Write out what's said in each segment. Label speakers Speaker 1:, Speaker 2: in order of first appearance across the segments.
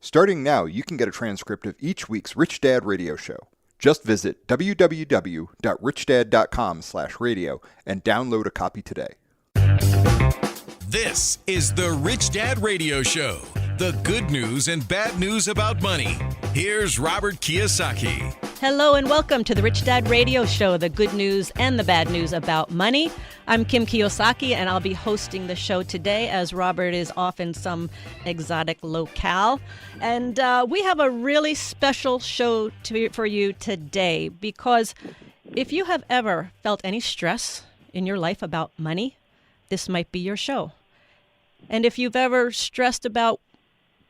Speaker 1: Starting now, you can get a transcript of each week's Rich Dad radio show. Just visit www.richdad.com/radio and download a copy today.
Speaker 2: This is the Rich Dad Radio Show, the good news and bad news about money. Here's Robert Kiyosaki.
Speaker 3: Hello and welcome to the Rich Dad Radio Show, the good news and the bad news about money. I'm Kim Kiyosaki, and I'll be hosting the show today as Robert is off in some exotic locale. And we have a really special show for you today, because if you have ever felt any stress in your life about money, this might be your show. And if you've ever stressed about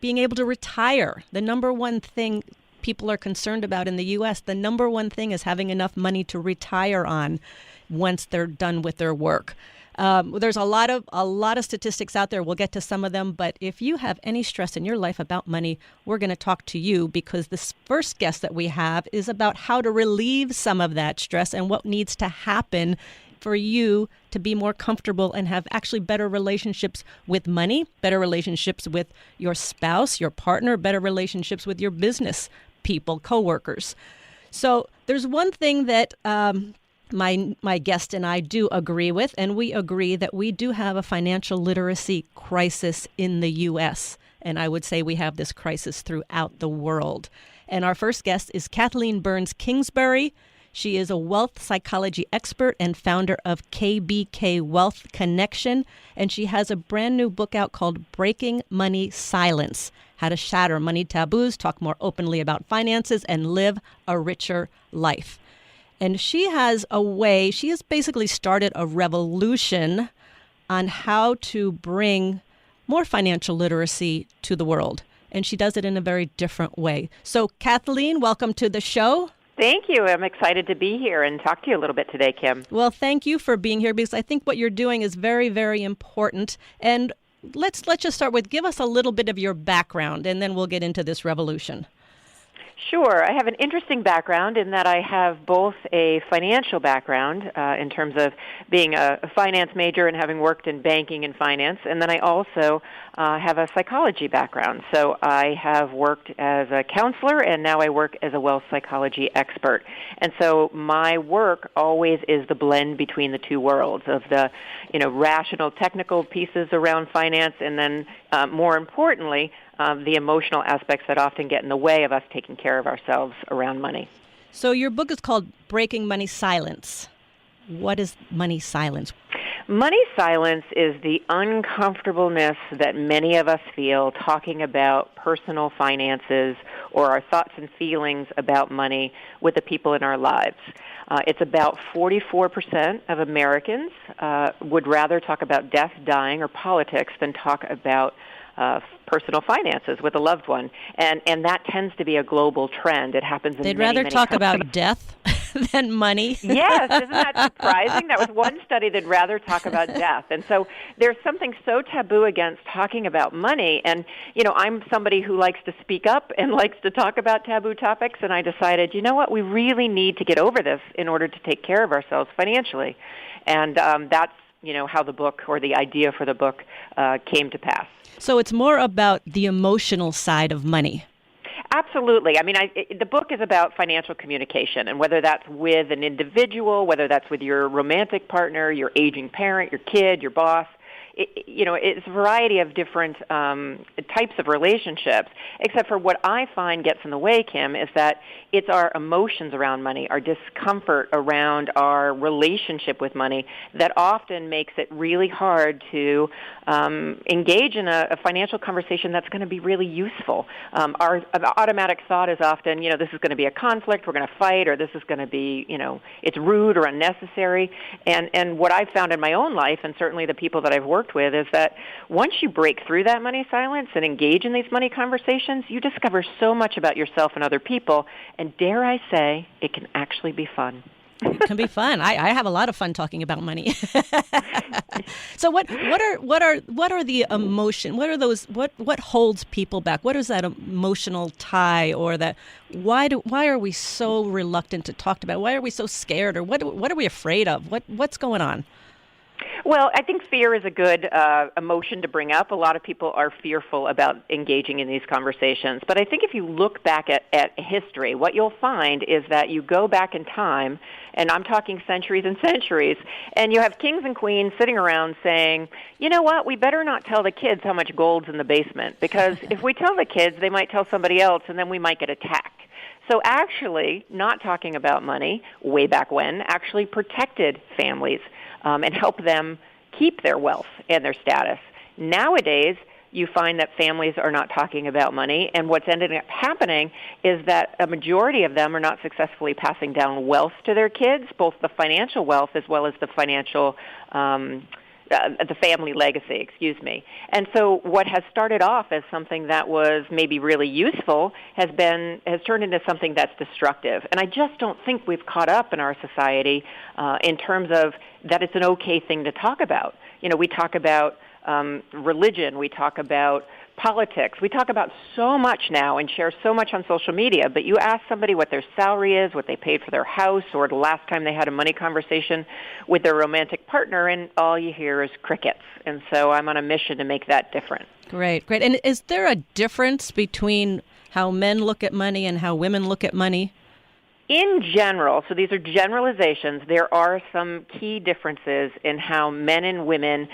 Speaker 3: being able to retire, the number one thing people are concerned about in the U.S., the number one thing is having enough money to retire on once they're done with their work. There's a lot of statistics out there. We'll get to some of them. But if you have any stress in your life about money, we're going to talk to you, because this first guest that we have is about how to relieve some of that stress and what needs to happen for you to be more comfortable and have actually better relationships with money, better relationships with your spouse, your partner, better relationships with your business people, coworkers. So there's one thing that my guest and I do agree with, and we agree that we do have a financial literacy crisis in the U.S., and I would say we have this crisis throughout the world. And our first guest is Kathleen Burns Kingsbury. She is a wealth psychology expert and founder of KBK Wealth Connection, and she has a brand new book out called Breaking Money Silence: How to Shatter Money Taboos, Talk More Openly About Finances, and Live a Richer Life. And she has basically started a revolution on how to bring more financial literacy to the world, and she does it in a very different way. So, Kathleen, welcome to the show.
Speaker 4: Thank you. I'm excited to be here and talk to you a little bit today, Kim.
Speaker 3: Well, thank you for being here, because I think what you're doing is very, very important. And let's just start with, give us a little bit of your background, and then we'll get into this revolution.
Speaker 4: Sure. I have an interesting background in that I have both a financial background in terms of being a finance major and having worked in banking and finance, and then I also have a psychology background. So I have worked as a counselor, and now I work as a wealth psychology expert. And so my work always is the blend between the two worlds of the, rational, technical pieces around finance, and then more importantly, the emotional aspects that often get in the way of us taking care of ourselves around money.
Speaker 3: So your book is called Breaking Money Silence. What is money silence?
Speaker 4: Money silence is the uncomfortableness that many of us feel talking about personal finances or our thoughts and feelings about money with the people in our lives. It's about 44% of Americans would rather talk about death, dying, or politics than talk about personal finances with a loved one. And that tends to be a global trend. It happens in
Speaker 3: They'd
Speaker 4: many
Speaker 3: rather talk
Speaker 4: companies.
Speaker 3: About death than money.
Speaker 4: Yes, isn't that surprising? That was one study that'd rather talk about death. And so there's something so taboo against talking about money. And, I'm somebody who likes to speak up and likes to talk about taboo topics. And I decided, we really need to get over this in order to take care of ourselves financially. And that's, how the book, or the idea for the book, came to pass.
Speaker 3: So it's more about the emotional side of money.
Speaker 4: Absolutely. The book is about financial communication, and whether that's with an individual, whether that's with your romantic partner, your aging parent, your kid, your boss, it's a variety of different types of relationships, except for what I find gets in the way, Kim, is that it's our emotions around money, our discomfort around our relationship with money that often makes it really hard to engage in a financial conversation that's going to be really useful. Our automatic thought is often, this is going to be a conflict, we're going to fight, or this is going to be, it's rude or unnecessary. And what I've found in my own life, and certainly the people that I've worked with, is that once you break through that money silence and engage in these money conversations, you discover so much about yourself and other people, and dare I say, it can actually be fun.
Speaker 3: It can be fun. I have a lot of fun talking about money. So what are the emotion? What are those? What holds people back? What is that emotional tie, or that why are we so reluctant to talk about? Why are we so scared, or what are we afraid of? What's going on?
Speaker 4: Well, I think fear is a good emotion to bring up. A lot of people are fearful about engaging in these conversations. But I think if you look back at history, what you'll find is that you go back in time, and I'm talking centuries and centuries, and you have kings and queens sitting around saying, you know what, we better not tell the kids how much gold's in the basement, because if we tell the kids, they might tell somebody else, and then we might get attacked. So actually, not talking about money way back when actually protected families and helped them keep their wealth and their status. Nowadays, you find that families are not talking about money, and what's ended up happening is that a majority of them are not successfully passing down wealth to their kids, both the financial wealth as well as the financial the family legacy, And so what has started off as something that was maybe really useful has turned into something that's destructive. And I just don't think we've caught up in our society in terms of that it's an okay thing to talk about. You know, we talk about religion, we talk about politics. We talk about so much now and share so much on social media, but you ask somebody what their salary is, what they paid for their house, or the last time they had a money conversation with their romantic partner, and all you hear is crickets. And so I'm on a mission to make that different.
Speaker 3: Great. And is there a difference between how men look at money and how women look at money?
Speaker 4: In general, so these are generalizations, there are some key differences in how men and women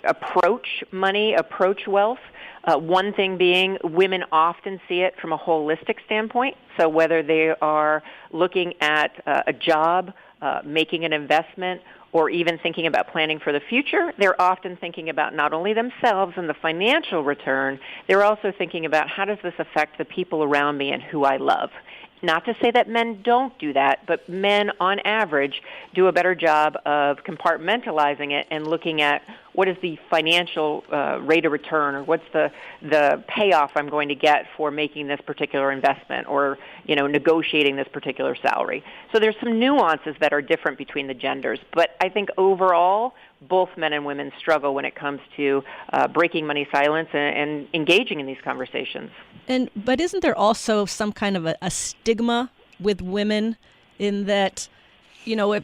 Speaker 4: approach money, approach wealth. One thing being, women often see it from a holistic standpoint. So whether they are looking at a job, making an investment, or even thinking about planning for the future, they're often thinking about not only themselves and the financial return, they're also thinking about how does this affect the people around me and who I love. Not to say that men don't do that, but men, on average, do a better job of compartmentalizing it and looking at what is the financial rate of return, or what's the payoff I'm going to get for making this particular investment, or negotiating this particular salary. So there's some nuances that are different between the genders, but I think overall, both men and women struggle when it comes to breaking money silence and engaging in these conversations.
Speaker 3: But isn't there also some kind of a stigma with women in that, if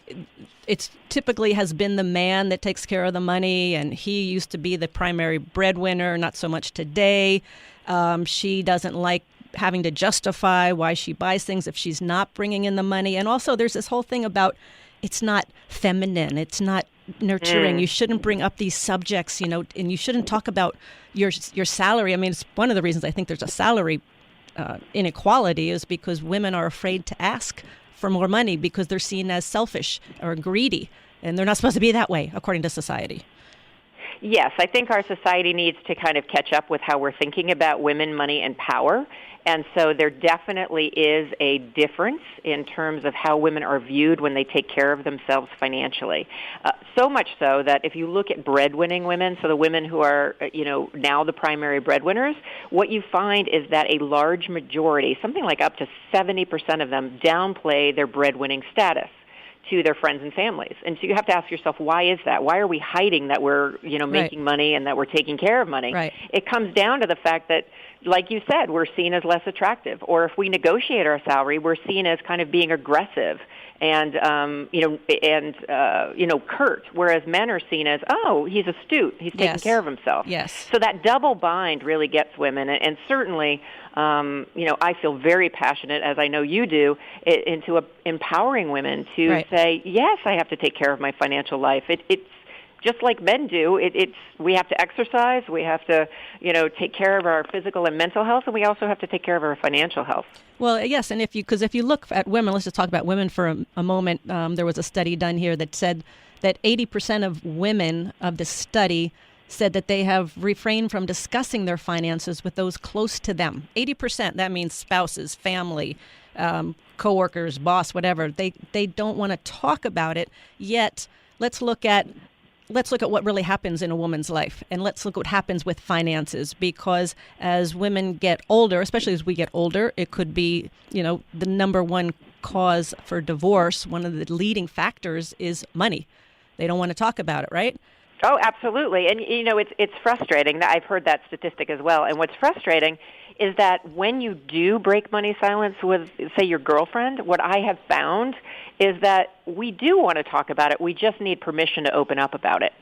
Speaker 3: it's typically has been the man that takes care of the money, and he used to be the primary breadwinner, not so much today. She doesn't like having to justify why she buys things if she's not bringing in the money. And also there's this whole thing about it's not feminine, it's not nurturing. You shouldn't bring up these subjects, and you shouldn't talk about your salary. I mean, it's one of the reasons I think there's a salary inequality is because women are afraid to ask for more money because they're seen as selfish or greedy, and they're not supposed to be that way according to society.
Speaker 4: Yes, I think our society needs to kind of catch up with how we're thinking about women, money, and power. And so there definitely is a difference in terms of how women are viewed when they take care of themselves financially. So much so that if you look at breadwinning women, so the women who are, now the primary breadwinners, what you find is that a large majority, something like up to 70% of them, downplay their breadwinning status to their friends and families. And so you have to ask yourself, why is that? Why are we hiding that we're, making money and that we're taking care of money?
Speaker 3: Right.
Speaker 4: It comes down to the fact that, like you said, we're seen as less attractive. Or if we negotiate our salary, we're seen as kind of being aggressive and, curt, whereas men are seen as, oh, he's astute, he's taking care of himself.
Speaker 3: Yes.
Speaker 4: So that double bind really gets women, and certainly, I feel very passionate, as I know you do, into empowering women to say, yes, I have to take care of my financial life. It's just like men do. We have to exercise, we have to, take care of our physical and mental health, and we also have to take care of our financial health.
Speaker 3: Well, yes, and if you look at women, let's just talk about women for a moment. There was a study done here that said that 80% of women of the study said that they have refrained from discussing their finances with those close to them. 80%, that means spouses, family, coworkers, boss, whatever. They don't want to talk about it. Yet, let's look at what really happens in a woman's life, and let's look at what happens with finances, because as women get older, especially as we get older, it could be, the number one cause for divorce. One of the leading factors is money. They don't want to talk about it, right?
Speaker 4: Oh, absolutely. And, it's frustrating. I've heard that statistic as well. And what's frustrating is that when you do break money silence with, say, your girlfriend, what I have found is that we do want to talk about it. We just need permission to open up about it.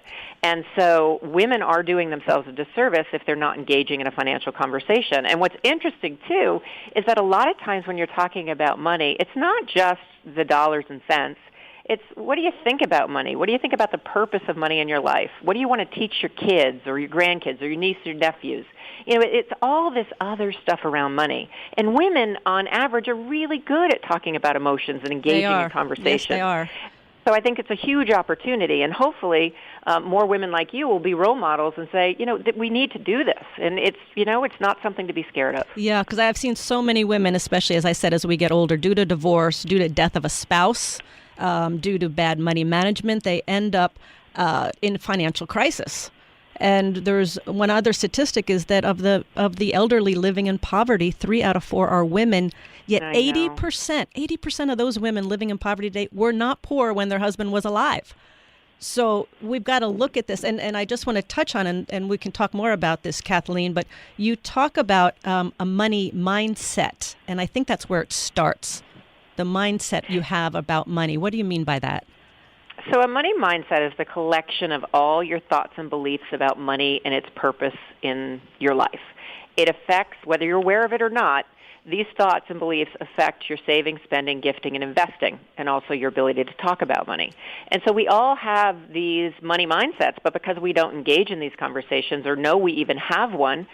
Speaker 4: And so women are doing themselves a disservice if they're not engaging in a financial conversation. And what's interesting, too, is that a lot of times when you're talking about money, it's not just the dollars and cents. It's, what do you think about money? What do you think about the purpose of money in your life? What do you want to teach your kids or your grandkids or your nieces or nephews? You know, it's all this other stuff around money. And women, on average, are really good at talking about emotions and engaging in conversation.
Speaker 3: Yes, they are.
Speaker 4: So I think it's a huge opportunity, and hopefully more women like you will be role models and say, you know, that we need to do this. And it's, you know, it's not something to be scared of.
Speaker 3: Yeah, because I've seen so many women, especially, as I said, as we get older, due to divorce, due to death of a spouse, due to bad money management, they end up in financial crisis. And there's one other statistic is that of the elderly living in poverty, 3 out of 4 are women. Yet 80% of those women living in poverty today were not poor when their husband was alive. So we've got to look at this. And I just want to touch on, and we can talk more about this, Kathleen, but you talk about a money mindset. And I think that's where it starts, the mindset you have about money. What do you mean by that?
Speaker 4: So a money mindset is the collection of all your thoughts and beliefs about money and its purpose in your life. It affects, whether you're aware of it or not, these thoughts and beliefs affect your saving, spending, gifting, and investing, and also your ability to talk about money. And so we all have these money mindsets, but because we don't engage in these conversations or know we even have one,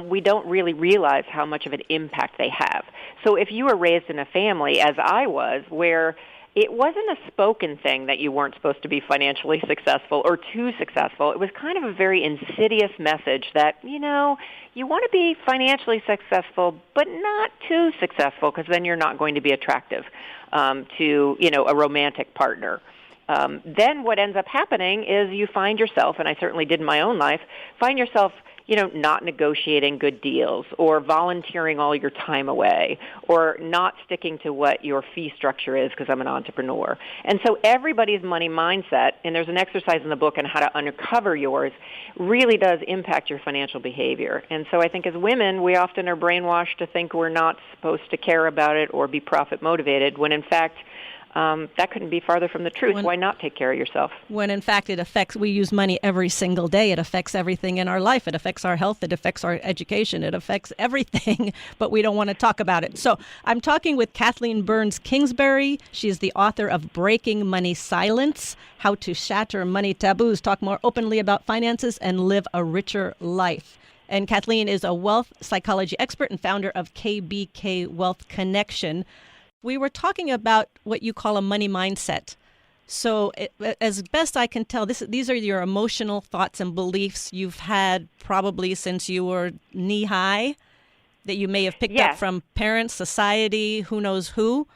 Speaker 4: we don't really realize how much of an impact they have. So if you were raised in a family, as I was, where it wasn't a spoken thing that you weren't supposed to be financially successful or too successful. It was kind of a very insidious message that, you know, you want to be financially successful, but not too successful because then you're not going to be attractive to, you know, a romantic partner. Then what ends up happening is you find yourself, and I certainly did in my own life, find yourself, you know, not negotiating good deals or volunteering all your time away or not sticking to what your fee structure is because I'm an entrepreneur. And so everybody's money mindset, and there's an exercise in the book on how to uncover yours, really does impact your financial behavior. And so I think as women, we often are brainwashed to think we're not supposed to care about it or be profit motivated when in fact that couldn't be farther from the truth. Why not take care of yourself?
Speaker 3: When in fact it affects, we use money every single day. It affects everything in our life. It affects our health. It affects our education. It affects everything, but we don't want to talk about it. So I'm talking with Kathleen Burns Kingsbury. She is the author of Breaking Money Silence, How to Shatter Money Taboos, Talk More Openly About Finances, and Live a Richer Life. And Kathleen is a wealth psychology expert and founder of KBK Wealth Connection. We were talking about what you call a money mindset. So as best I can tell, these are your emotional thoughts and beliefs you've had probably since you were knee-high that you may have picked up from parents, society, who knows who.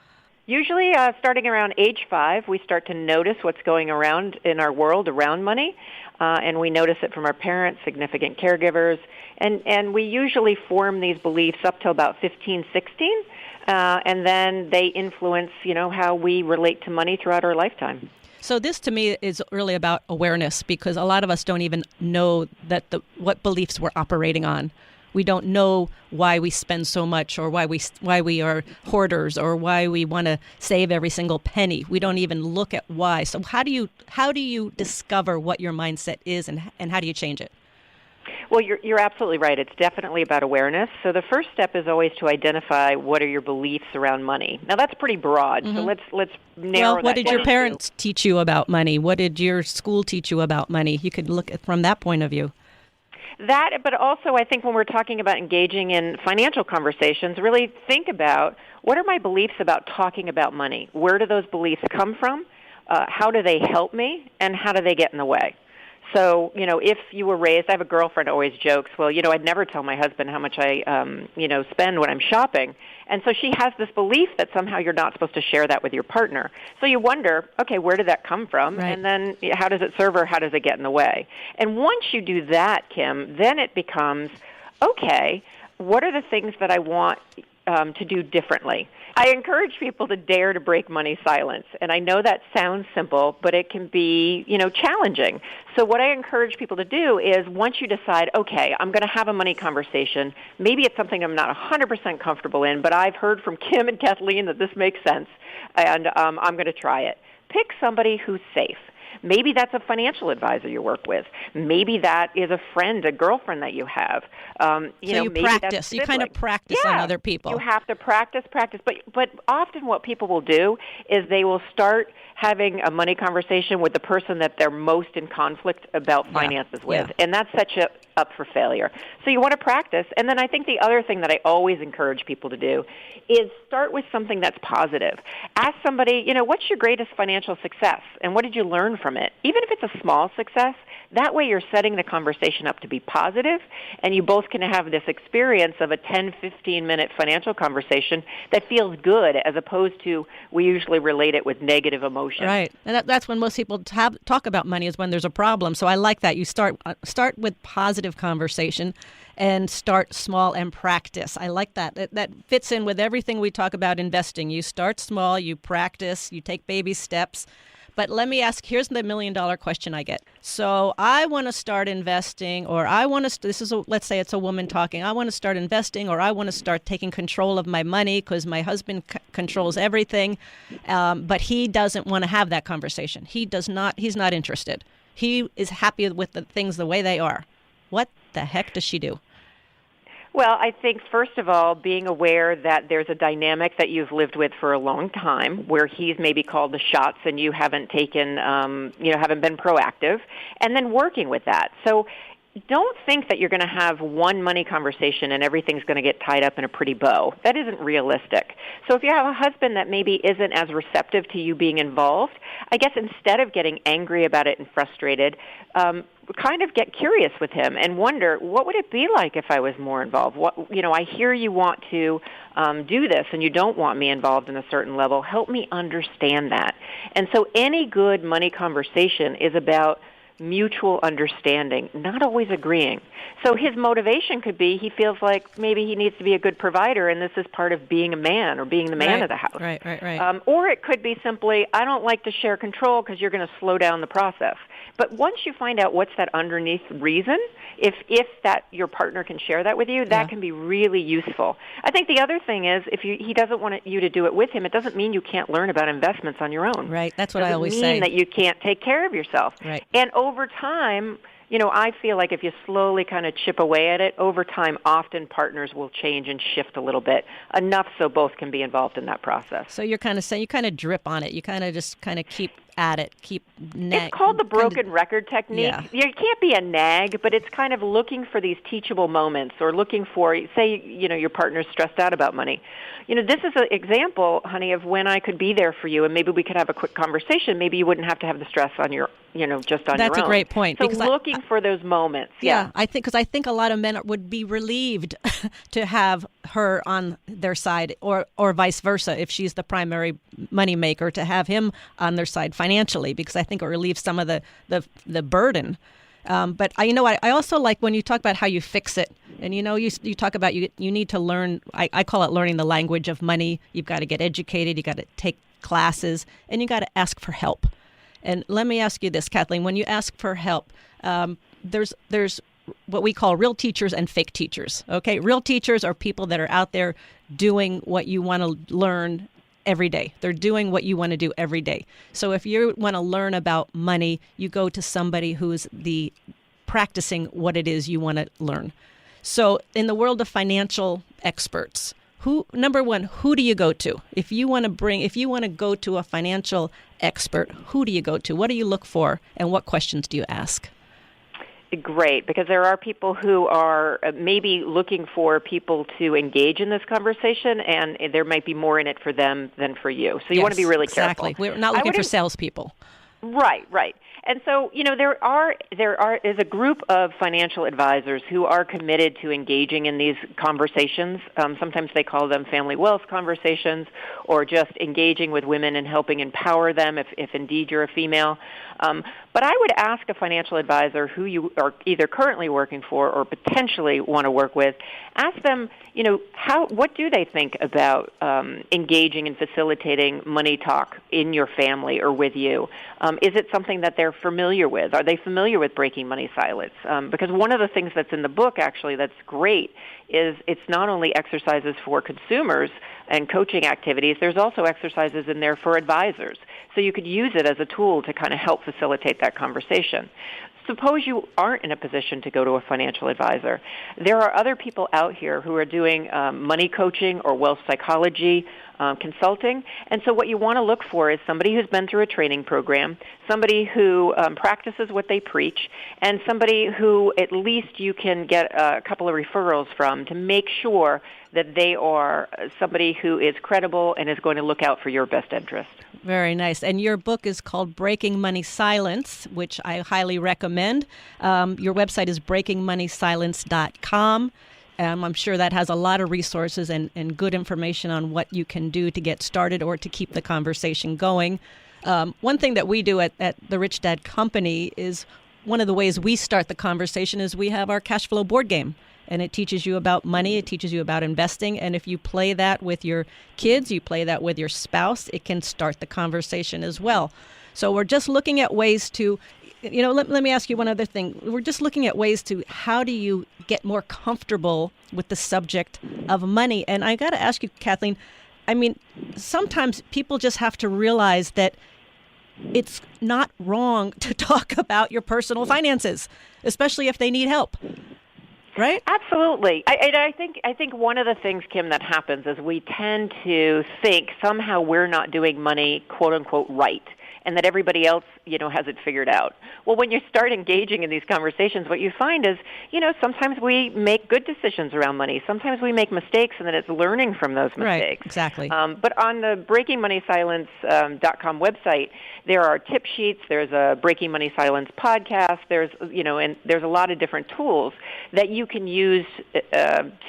Speaker 4: Usually starting around age 5, we start to notice what's going around in our world around money, and we notice it from our parents, significant caregivers, and we usually form these beliefs up till about 15, 16. And then they influence, you know, how we relate to money throughout our lifetime.
Speaker 3: So this, to me, is really about awareness because a lot of us don't even know that what beliefs we're operating on. We don't know why we spend so much or why we are hoarders or why we want to save every single penny. We don't even look at why. So how do you discover what your mindset is and how do you change it?
Speaker 4: Well, you're absolutely right. It's definitely about awareness. So the first step is always to identify what are your beliefs around money. Now that's pretty broad. Mm-hmm. So let's narrow that.
Speaker 3: Well, what did your parents teach you about money? What did your school teach you about money? You could look at from that point of view.
Speaker 4: That, but also I think when we're talking about engaging in financial conversations, really think about what are my beliefs about talking about money? Where do those beliefs come from? How do they help me? And how do they get in the way? So, you know, if you were raised, I have a girlfriend who always jokes, well, you know, I'd never tell my husband how much I, spend when I'm shopping. And so she has this belief that somehow you're not supposed to share that with your partner. So you wonder, okay, where did that come from? Right. And then how does it serve her? How does it get in the way? And once you do that, Kim, then it becomes, okay, what are the things that I want to do differently. I encourage people to dare to break money silence. And I know that sounds simple, but it can be, challenging. So what I encourage people to do is once you decide, okay, I'm going to have a money conversation, maybe it's something I'm not 100% comfortable in, but I've heard from Kim and Kathleen that this makes sense, and I'm going to try it. Pick somebody who's safe. Maybe that's a financial advisor you work with. Maybe that is a friend, a girlfriend that you have.
Speaker 3: So you
Speaker 4: maybe
Speaker 3: practice. You kind of practice on other people.
Speaker 4: You have to practice. But often what people will do is they will start having a money conversation with the person that they're most in conflict about finances with. And that's up for failure. So you want to practice. And then I think the other thing that I always encourage people to do is start with something that's positive. Ask somebody, what's your greatest financial success? And what did you learn from it? Even if it's a small success, that way you're setting the conversation up to be positive, and you both can have this experience of a 10, 15-minute financial conversation that feels good, as opposed to we usually relate it with negative emotion.
Speaker 3: Right. And that's when most people talk about money, is when there's a problem. So I like that. You start with positive conversation and start small and practice. I like that. That fits in with everything we talk about investing. You start small, you practice, you take baby steps. But let me ask, here's the $1 million question I get. So I want to start investing, or let's say it's a woman talking. I want to start investing, or I want to start taking control of my money because my husband controls everything. But he doesn't want to have that conversation. He's not interested. He is happy with the things the way they are. What the heck does she do?
Speaker 4: Well, I think, first of all, being aware that there's a dynamic that you've lived with for a long time where he's maybe called the shots and you haven't taken, haven't been proactive, and then working with that. So don't think that you're going to have one money conversation and everything's going to get tied up in a pretty bow. That isn't realistic. So if you have a husband that maybe isn't as receptive to you being involved, I guess instead of getting angry about it and frustrated, kind of get curious with him and wonder, what would it be like if I was more involved? I hear you want to do this and you don't want me involved in a certain level. Help me understand that. And so any good money conversation is about mutual understanding, not always agreeing. So his motivation could be he feels like maybe he needs to be a good provider, and this is part of being a man or being the man of the house.
Speaker 3: Right.
Speaker 4: Or it could be simply, I don't like to share control because you're going to slow down the process. But once you find out what's that underneath reason, if that your partner can share that with you, that can be really useful. I think the other thing is, if he doesn't want you to do it with him, it doesn't mean you can't learn about investments on your own.
Speaker 3: Right. That's what I always say.
Speaker 4: It doesn't mean that you can't take care of yourself.
Speaker 3: Right.
Speaker 4: And over time, I feel like if you slowly kind of chip away at it, over time, often partners will change and shift a little bit, enough so both can be involved in that process.
Speaker 3: So you're kind of saying you kind of drip on it. You kind of just keep at it,
Speaker 4: It's called the broken record technique.
Speaker 3: Yeah.
Speaker 4: You can't be a nag, but it's kind of looking for these teachable moments, or looking for, say, your partner's stressed out about money. This is an example, honey, of when I could be there for you, and maybe we could have a quick conversation. Maybe you wouldn't have to have the stress on your, just on your own.
Speaker 3: That's a great point.
Speaker 4: So looking for those moments. Yeah,
Speaker 3: I think a lot of men would be relieved to have her on their side, or vice versa, if she's the primary moneymaker, to have him on their side financially, because I think it relieves some of the burden. But I also like when you talk about how you fix it, and you talk about you need to learn. I call it learning the language of money. You've got to get educated. You got to take classes, and you got to ask for help. And let me ask you this, Kathleen: when you ask for help, there's what we call real teachers and fake teachers. Okay, real teachers are people that are out there doing what you want to learn every day. They're doing what you want to do every day. So if you want to learn about money, you go to somebody who's practicing what it is you want to learn. So in the world of financial experts, number one, who do you go to? If you want to go to a financial expert, who do you go to? What do you look for, and what questions do you ask?
Speaker 4: Great, because there are people who are maybe looking for people to engage in this conversation, and there might be more in it for them than for you. So you want to be really careful.
Speaker 3: Exactly. We're not looking for salespeople.
Speaker 4: Right. And so, there is a group of financial advisors who are committed to engaging in these conversations. Sometimes they call them family wealth conversations, or just engaging with women and helping empower them if indeed you're a female. But I would ask a financial advisor who you are either currently working for or potentially want to work with, ask them, what do they think about engaging and facilitating money talk in your family or with you? Is it something that they're familiar with? Are they familiar with breaking money silence? Because one of the things that's in the book, actually, that's great is it's not only exercises for consumers and coaching activities, there's also exercises in there for advisors. So you could use it as a tool to kind of help facilitate that conversation. Suppose you aren't in a position to go to a financial advisor. There are other people out here who are doing money coaching or wealth psychology consulting. And so what you want to look for is somebody who's been through a training program, somebody who practices what they preach, and somebody who at least you can get a couple of referrals from to make sure that they are somebody who is credible and is going to look out for your best interest.
Speaker 3: Very nice. And your book is called Breaking Money Silence, which I highly recommend. Your website is breakingmoneysilence.com. I'm sure that has a lot of resources and good information on what you can do to get started or to keep the conversation going. One thing that we do at the Rich Dad Company is one of the ways we start the conversation is we have our cashflow board game. And it teaches you about money, it teaches you about investing, and if you play that with your kids, you play that with your spouse, it can start the conversation as well. So we're just looking at ways to, let me ask you one other thing. We're just looking at ways to how do you get more comfortable with the subject of money? And I got to ask you, Kathleen, sometimes people just have to realize that it's not wrong to talk about your personal finances, especially if they need help. Right?
Speaker 4: Absolutely. I think one of the things, Kim, that happens is we tend to think somehow we're not doing money, quote unquote, right, and that everybody else, has it figured out. Well, when you start engaging in these conversations, what you find is, sometimes we make good decisions around money. Sometimes we make mistakes, and then it's learning from those mistakes.
Speaker 3: Right, exactly.
Speaker 4: But on the breakingmoneysilence.com website, there are tip sheets. There's a Breaking Money Silence podcast. There's, and there's a lot of different tools that you can use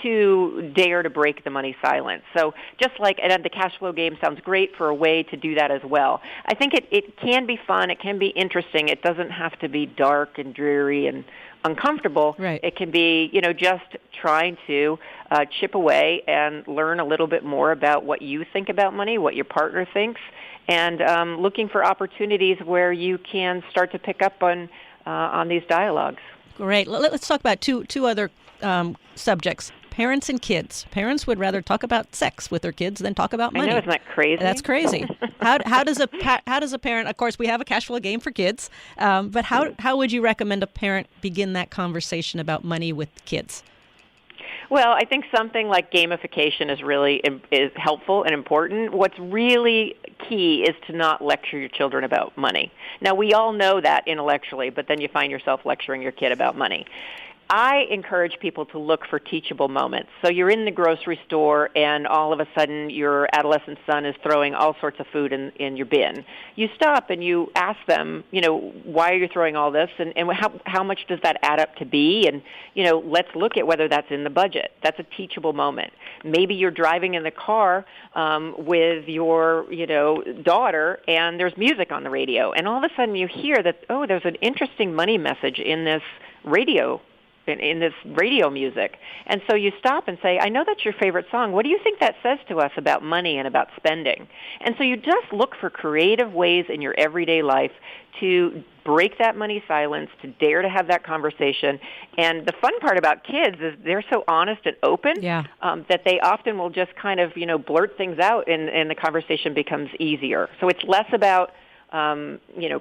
Speaker 4: to dare to break the money silence. So just like, and the cash flow game sounds great for a way to do that as well. I think it can be fun. It can be interesting. It doesn't have to be dark and dreary and uncomfortable.
Speaker 3: Right.
Speaker 4: It can be, just trying to chip away and learn a little bit more about what you think about money, what your partner thinks, and looking for opportunities where you can start to pick up on these dialogues.
Speaker 3: Great. Let's talk about two other subjects. Parents and kids. Parents would rather talk about sex with their kids than talk about money.
Speaker 4: I know, isn't that crazy?
Speaker 3: That's crazy. How does a parent? Of course, we have a cash flow game for kids, but how would you recommend a parent begin that conversation about money with kids?
Speaker 4: Well, I think something like gamification is helpful and important. What's really key is to not lecture your children about money. Now, we all know that intellectually, but then you find yourself lecturing your kid about money. I encourage people to look for teachable moments. So you're in the grocery store and all of a sudden your adolescent son is throwing all sorts of food in your bin. You stop and you ask them, why are you throwing all this and how much does that add up to be? And, let's look at whether that's in the budget. That's a teachable moment. Maybe you're driving in the car with your, daughter and there's music on the radio. And all of a sudden you hear that, there's an interesting money message in this radio in this radio music. And so you stop and say, I know that's your favorite song. What do you think that says to us about money and about spending? And so you just look for creative ways in your everyday life to break that money silence, to dare to have that conversation. And the fun part about kids is they're so honest and open that they often will just kind of, blurt things out and the conversation becomes easier. So it's less about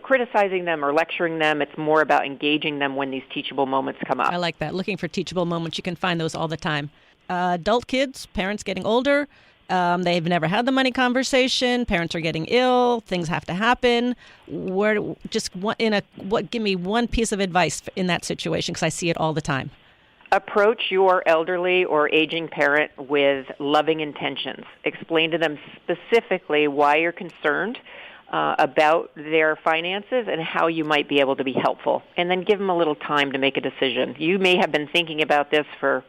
Speaker 4: criticizing them or lecturing them. It's more about engaging them when these teachable moments come up.
Speaker 3: I like that. Looking for teachable moments. You can find those all the time. Adult kids, parents getting older, they've never had the money conversation. Parents are getting ill. Things have to happen. Give me one piece of advice in that situation because I see it all the time.
Speaker 4: Approach your elderly or aging parent with loving intentions. Explain to them specifically why you're concerned. about their finances and how you might be able to be helpful. And then give them a little time to make a decision. You may have been thinking about this for,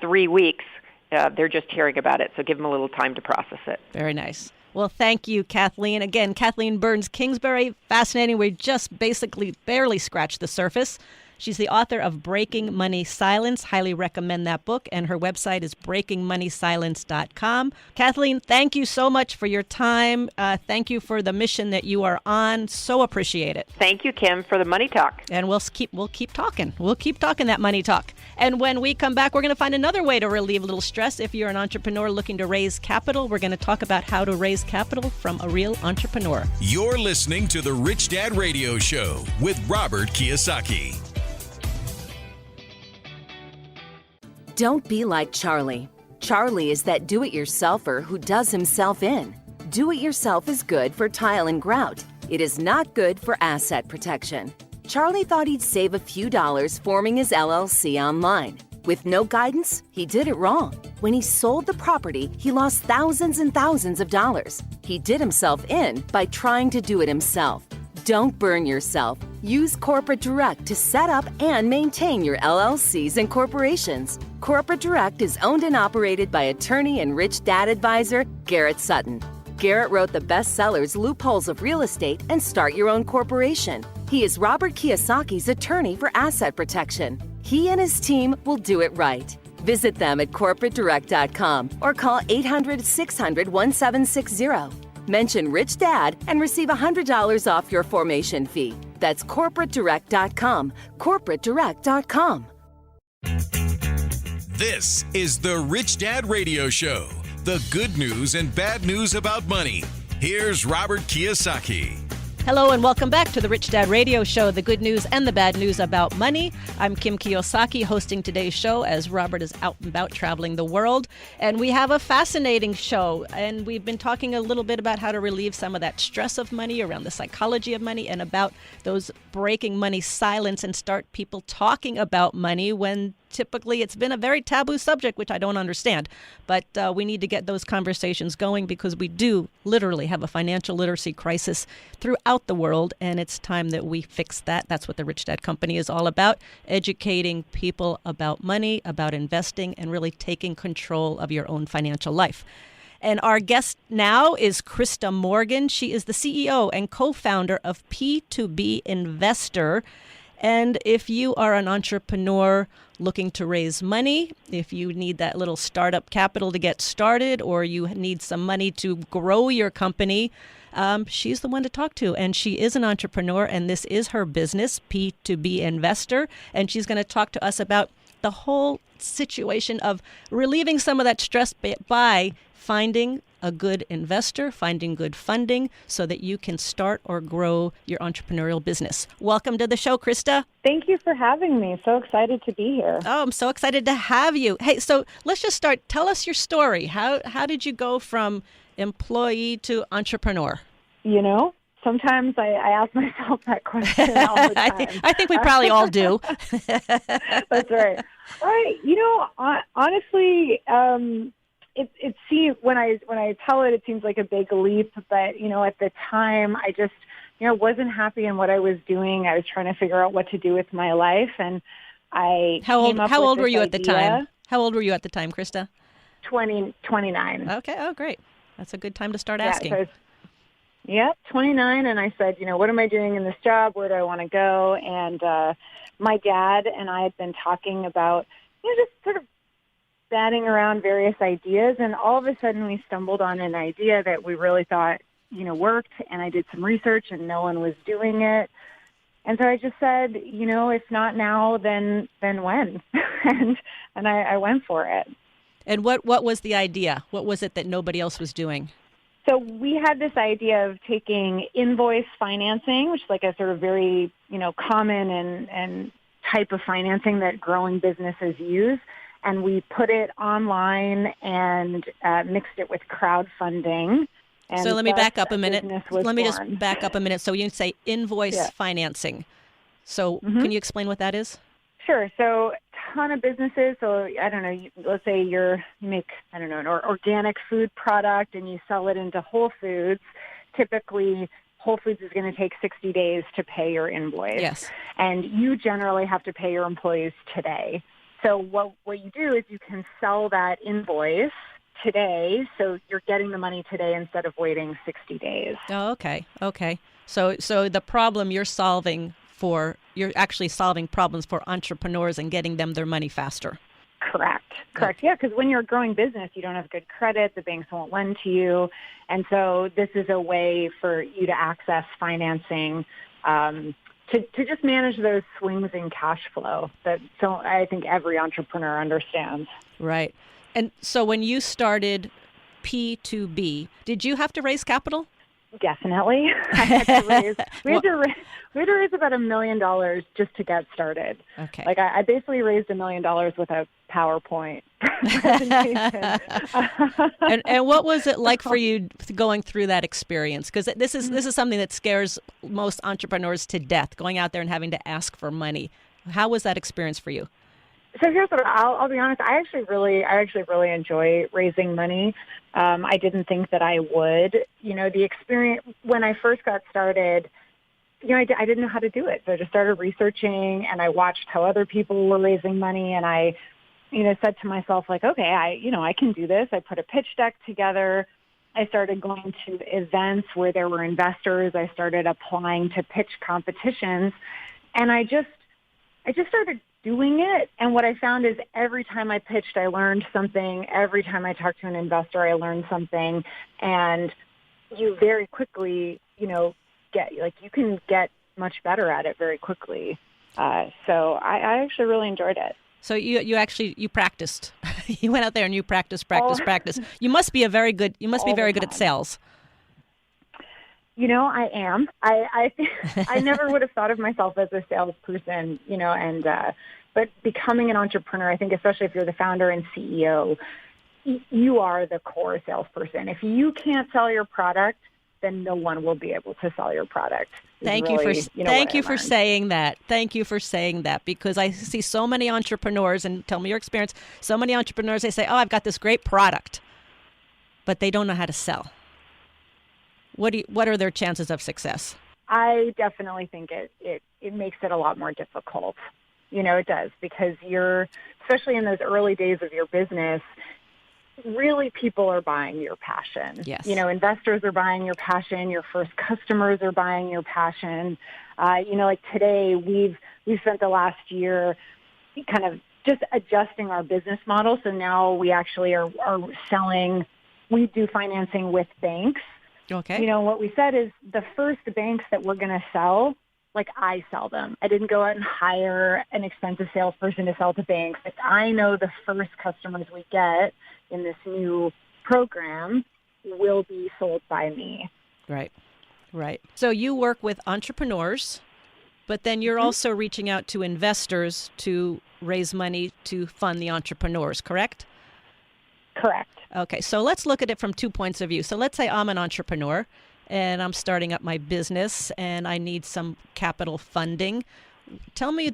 Speaker 4: 3 weeks. They're just hearing about it, so give them a little time to process it.
Speaker 3: Very nice. Well, thank you, Kathleen. Again, Kathleen Burns-Kingsbury, fascinating. We just basically barely scratched the surface. She's the author of Breaking Money Silence. Highly recommend that book. And her website is breakingmoneysilence.com. Kathleen, thank you so much for your time. Thank you for the mission that you are on. So appreciate it.
Speaker 4: Thank you, Kim, for the money talk.
Speaker 3: And we'll keep talking. We'll keep talking that money talk. And when we come back, we're going to find another way to relieve a little stress. If you're an entrepreneur looking to raise capital, we're going to talk about how to raise capital from a real entrepreneur.
Speaker 2: You're listening to The Rich Dad Radio Show with Robert Kiyosaki.
Speaker 5: Don't be like Charlie. Charlie is that do-it-yourselfer who does himself in. Do-it-yourself is good for tile and grout. It is not good for asset protection. Charlie thought he'd save a few dollars forming his LLC online. With no guidance, he did it wrong. When he sold the property, he lost thousands and thousands of dollars. He did himself in by trying to do it himself. Don't burn yourself. Use Corporate Direct to set up and maintain your LLCs and corporations. Corporate Direct is owned and operated by attorney and rich dad advisor Garrett Sutton. Garrett wrote the bestsellers Loopholes of Real Estate and Start Your Own Corporation. He is Robert Kiyosaki's attorney for asset protection. He and his team will do it right. Visit them at corporatedirect.com or call 800-600-1760. Mention Rich Dad and receive $100 off your formation fee. That's corporatedirect.com. corporatedirect.com.
Speaker 2: This is The Rich Dad Radio Show. The good news and bad news about money. Here's Robert Kiyosaki.
Speaker 3: Hello and welcome back to the Rich Dad Radio Show, the good news and the bad news about money. I'm Kim Kiyosaki hosting today's show as Robert is out and about traveling the world. And we have a fascinating show. And we've been talking a little bit about how to relieve some of that stress of money, around the psychology of money, and about those breaking money silence and start people talking about money when typically it's been a very taboo subject, which I don't understand. But we need to get those conversations going because we do literally have a financial literacy crisis throughout the world, and it's time that we fix that. That's what the Rich Dad Company is all about, educating people about money, about investing, and really taking control of your own financial life. And our guest now is Krista Morgan. She is the CEO and co-founder of P2B Investor. And if you are an entrepreneur looking to raise money, if you need that little startup capital to get started, or you need some money to grow your company, she's the one to talk to. And she is an entrepreneur, and this is her business, P2B Investor. And she's going to talk to us about the whole situation of relieving some of that stress by finding a good investor, finding good funding so that you can start or grow your entrepreneurial business. Welcome to the show, Krista.
Speaker 6: Thank you for having me. So excited to be here.
Speaker 3: Oh, I'm so excited to have you. Hey, so let's just start. Tell us your story. How did you go from employee to entrepreneur?
Speaker 6: You know, sometimes I ask myself that question all the time.
Speaker 3: I think we probably all do.
Speaker 6: That's right. You know, honestly, it seems when I tell it, it seems like a big leap. But you know, at the time, I just wasn't happy in what I was doing. I was trying to figure out what to do with my life, and
Speaker 3: How old were you at the time? How old were you at the time, Krista?
Speaker 6: 29.
Speaker 3: Okay. Oh, great. That's a good time to start asking.
Speaker 6: So 29, and I said, what am I doing in this job? Where do I want to go? And my dad and I had been talking about, just sort of batting around various ideas, and all of a sudden we stumbled on an idea that we really thought, worked, and I did some research, and no one was doing it. And so I just said, if not now, then when? and I went for it.
Speaker 3: And what was the idea? What was it that nobody else was doing?
Speaker 6: So we had this idea of taking invoice financing, which is like a sort of very, common and type of financing that growing businesses use, and we put it online and mixed it with crowdfunding. And
Speaker 3: so let me back up a minute.
Speaker 6: Just
Speaker 3: back up a minute. So you say invoice financing. So can you explain what that is?
Speaker 6: Sure. So ton of businesses. So I don't know, let's say you make, an organic food product and you sell it into Whole Foods typically Whole Foods is going to take 60 days to pay your invoice.
Speaker 3: Yes.
Speaker 6: And you generally have to pay your employees today. So what you do is you can sell that invoice today, so you're getting the money today instead of waiting 60 days.
Speaker 3: Oh, okay. Okay. So the problem you're actually solving problems for entrepreneurs and getting them their money faster.
Speaker 6: Correct. Yeah, because when you're a growing business, you don't have good credit. The banks won't lend to you. And so this is a way for you to access financing to just manage those swings in cash flow that I think every entrepreneur understands.
Speaker 3: Right. And so when you started P2B, did you have to raise capital?
Speaker 6: Definitely. We had to raise about $1 million just to get started.
Speaker 3: Okay.
Speaker 6: Like I basically raised $1 million with a PowerPoint presentation.
Speaker 3: And what was it like for you going through that experience? Because this is something that scares most entrepreneurs to death, going out there and having to ask for money. How was that experience for you?
Speaker 6: So here's what I'll be honest. I actually really enjoy raising money. I didn't think that I would. The experience when I first got started, I didn't know how to do it. So I just started researching, and I watched how other people were raising money, and I, said to myself, like, okay, I can do this. I put a pitch deck together. I started going to events where there were investors. I started applying to pitch competitions, and I just started doing it. And what I found is every time I pitched, I learned something. Every time I talked to an investor, I learned something. And you very quickly, you can get much better at it very quickly. So I actually really enjoyed it.
Speaker 3: So you practiced. You went out there and you practiced. You must be very good at sales.
Speaker 6: I am. I never would have thought of myself as a salesperson, but becoming an entrepreneur, I think, especially if you're the founder and CEO, you are the core salesperson. If you can't sell your product, then no one will be able to sell your product.
Speaker 3: Thank you for saying that. Thank you for saying that, because I see so many entrepreneurs, and tell me your experience, so many entrepreneurs, they say, oh, I've got this great product, but they don't know how to sell. What are their chances of success?
Speaker 6: I definitely think it makes it a lot more difficult. It does, because especially in those early days of your business, really people are buying your passion.
Speaker 3: Yes.
Speaker 6: Investors are buying your passion. Your first customers are buying your passion. Like today, we've spent the last year kind of just adjusting our business model. So now we actually are selling, we do financing with banks.
Speaker 3: Okay.
Speaker 6: What we said is the first banks that we're going to sell, like I sell them. I didn't go out and hire an expensive salesperson to sell to banks. Like I know the first customers we get in this new program will be sold by me.
Speaker 3: Right. So you work with entrepreneurs, but then you're also reaching out to investors to raise money to fund the entrepreneurs, correct?
Speaker 6: Correct.
Speaker 3: Okay, so let's look at it from 2 points of view. So let's say I'm an entrepreneur and I'm starting up my business and I need some capital funding. Tell me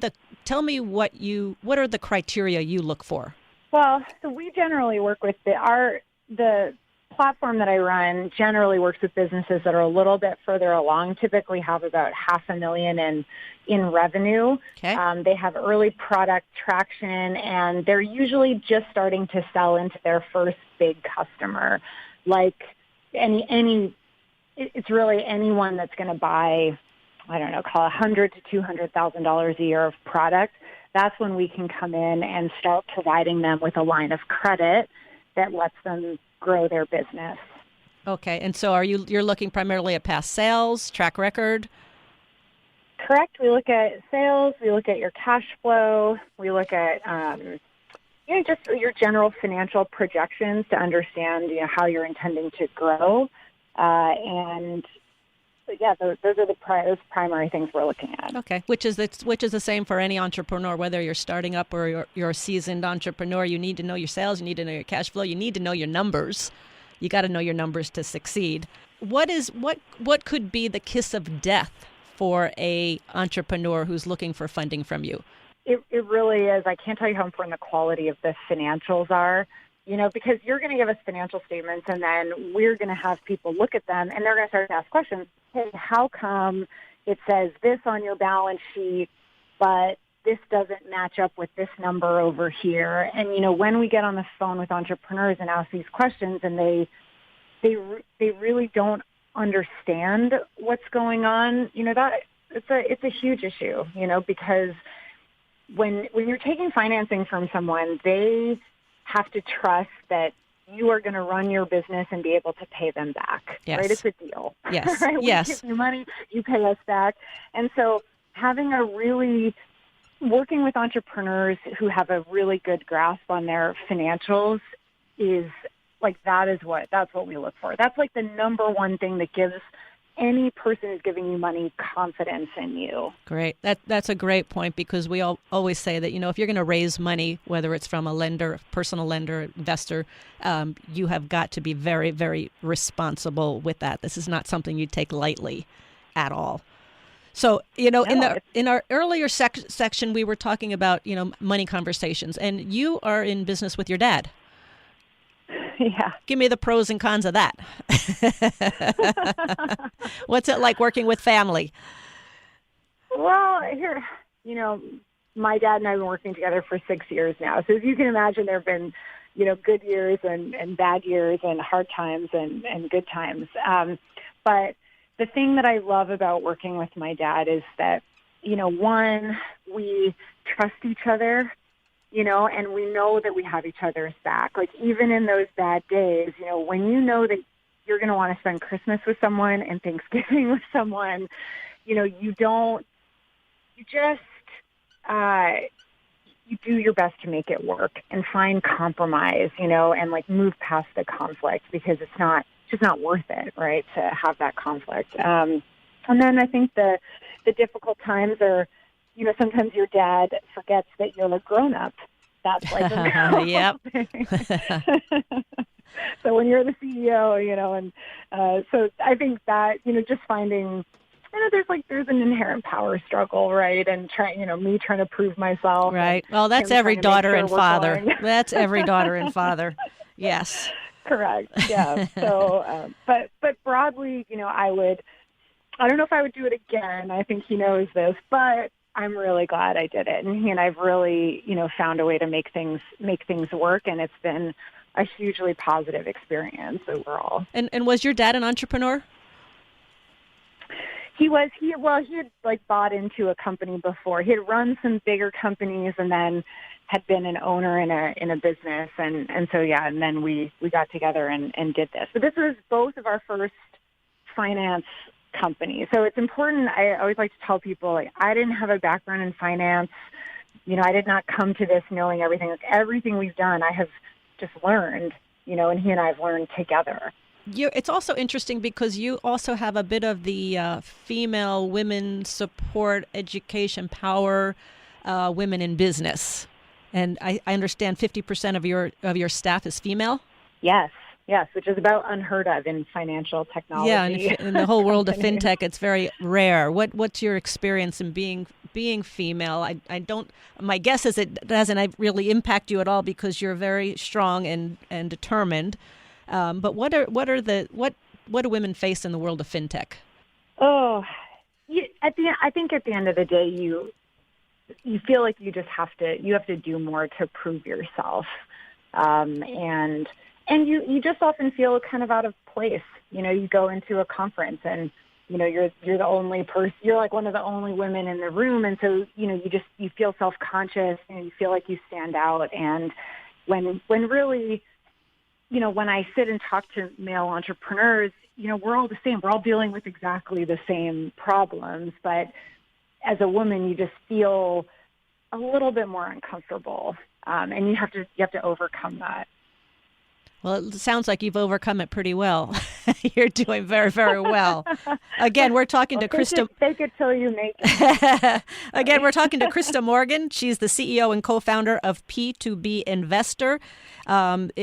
Speaker 3: what are the criteria you look for?
Speaker 6: Well, so we generally work with the platform that I run generally works with businesses that are a little bit further along, typically have about $500,000 in revenue.
Speaker 3: Okay.
Speaker 6: They have early product traction, and they're usually just starting to sell into their first big customer. Like it's really anyone that's going to buy, I don't know, call $100,000 to $200,000 a year of product. That's when we can come in and start providing them with a line of credit that lets them grow their business.
Speaker 3: Okay, and so you're looking primarily at past sales, track record?
Speaker 6: Correct. We look at sales. We look at your cash flow. We look at just your general financial projections to understand how you're intending to grow. Those are the primary things we're looking at.
Speaker 3: Okay, which is the same for any entrepreneur, whether you're starting up or you're a seasoned entrepreneur. You need to know your sales. You need to know your cash flow. You need to know your numbers. You got to know your numbers to succeed. What could be the kiss of death for a entrepreneur who's looking for funding from you?
Speaker 6: It really is. I can't tell you how important the quality of the financials are. because you're going to give us financial statements and then we're going to have people look at them and they're going to start to ask questions. Hey, how come it says this on your balance sheet, but this doesn't match up with this number over here? And, when we get on the phone with entrepreneurs and ask these questions and they really don't understand what's going on, that it's a huge issue, because when you're taking financing from someone, they have to trust that you are going to run your business and be able to pay them back.
Speaker 3: Yes.
Speaker 6: Right? It's a deal.
Speaker 3: Yes.
Speaker 6: Right?
Speaker 3: Yes.
Speaker 6: We give you money, you pay us back. And so working with entrepreneurs who have a really good grasp on their financials is that's what we look for. That's the number one thing that gives any person who's giving you money confidence in you.
Speaker 3: Great. That's a great point, because we always say that, if you're going to raise money, whether it's from a lender, personal lender, investor, you have got to be very, very responsible with that. This is not something you take lightly at all. So, in our earlier section, we were talking about, money conversations, and you are in business with your dad.
Speaker 6: Yeah.
Speaker 3: Give me the pros and cons of that. What's it like working with family?
Speaker 6: Well, my dad and I have been working together for 6 years now. So as you can imagine, there have been, good years and bad years and hard times and good times. But the thing that I love about working with my dad is that, one, we trust each other, and we know that we have each other's back. Even in those bad days, when you know that you're going to want to spend Christmas with someone and Thanksgiving with someone, you do your best to make it work and find compromise, and move past the conflict, because it's just not worth it, right, to have that conflict. And then I think the difficult times are, sometimes your dad forgets that you're a grown-up. That's a
Speaker 3: yep.
Speaker 6: thing. So when you're the CEO, and so I think that, just finding, there's an inherent power struggle, right? And me trying to prove myself.
Speaker 3: Right. Well, that's every daughter and father. That's every daughter and father. Yes.
Speaker 6: Correct. Yeah. So, but broadly, I don't know if I would do it again. I think he knows this, but I'm really glad I did it. And I've really, found a way to make things work. And it's been a hugely positive experience overall.
Speaker 3: And was your dad an entrepreneur?
Speaker 6: He was. He had bought into a company before. He had run some bigger companies and then had been an owner in a business. And so, yeah, and then we got together and did this. But this was both of our first finance company. So it's important. I always like to tell people, I didn't have a background in finance. I did not come to this knowing everything. Everything we've done, I have just learned, and he and I have learned together.
Speaker 3: It's also interesting because you also have a bit of the female women support, education, power, women in business. And I understand 50% of your staff is female?
Speaker 6: Yes, which is about unheard of in financial technology.
Speaker 3: Yeah, and in the whole world of fintech, it's very rare. What's your experience in being female? I don't. My guess is it doesn't really impact you at all because you're very strong and determined. But what do women face in the world of fintech?
Speaker 6: Oh, I think at the end of the day, you feel like you have to do more to prove yourself, and you just often feel kind of out of place. You go into a conference and, you're the only person, you're one of the only women in the room. And so, you feel self-conscious and you feel like you stand out. And when really, when I sit and talk to male entrepreneurs, we're all the same. We're all dealing with exactly the same problems. But as a woman, you just feel a little bit more uncomfortable. And you have to overcome that.
Speaker 3: Well, it sounds like you've overcome it pretty well. You're doing very, very well. Again, we're talking to Krista.
Speaker 6: Fake it till you make it.
Speaker 3: Again, we're talking to Krista Morgan. She's the CEO and co-founder of P2B Investor,